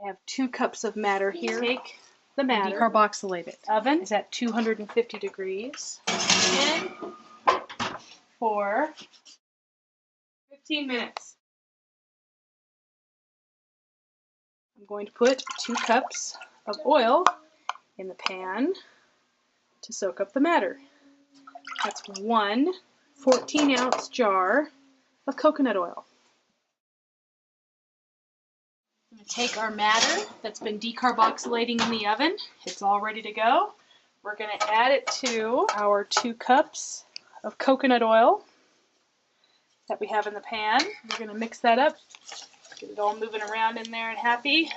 I have 2 cups of matter here. Take the matter, decarboxylate it. Oven is at 250 degrees. in for 15 minutes. I'm going to put 2 cups of oil in the pan to soak up the matter. That's 1 14-ounce jar of coconut oil. I'm going to take our matter that's been decarboxylating in the oven. It's all ready to go. We're going to add it to our 2 cups of coconut oil that we have in the pan. We're going to mix that up, get it all moving around in there and happy.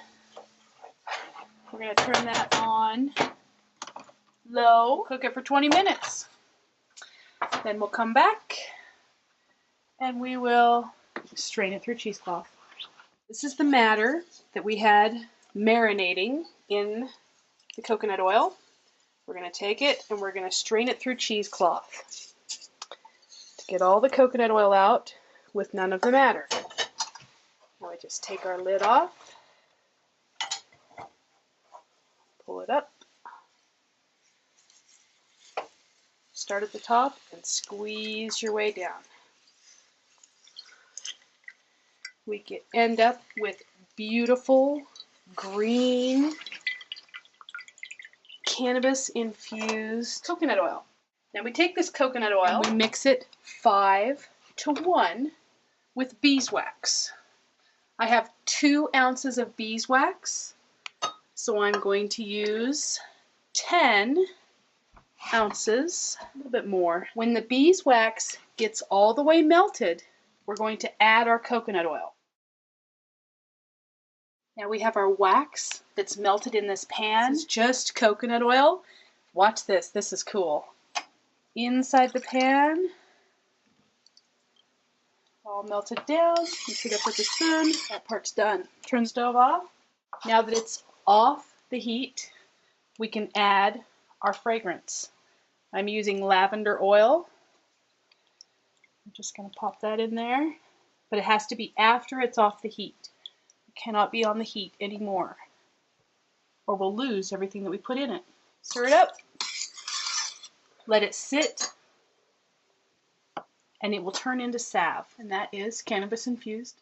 We're going to turn that on low, cook it for 20 minutes. Then we'll come back and we will strain it through cheesecloth. This is the matter that we had marinating in the coconut oil. We're going to take it and we're going to strain it through cheesecloth to get all the coconut oil out with none of the matter. Now we just take our lid off, pull it up, start at the top and squeeze your way down. We end up with beautiful green cannabis infused coconut oil. Now we take this coconut oil and we mix it 5 to 1 with beeswax. I have 2 ounces of beeswax, so I'm going to use 10 ounces, a little bit more. When the beeswax gets all the way melted, we're going to add our coconut oil. Now we have our wax that's melted in this pan. This is just coconut oil. Watch this. This is cool. Inside the pan, all melted down. Mix it up with the sun. That part's done. Turn the stove off. Now that it's off the heat, we can add our fragrance. I'm using lavender oil. I'm just going to pop that in there, but it has to be after it's off the heat. It cannot be on the heat anymore, or we'll lose everything that we put in it. Stir it up, let it sit, and it will turn into salve, and that is cannabis infused.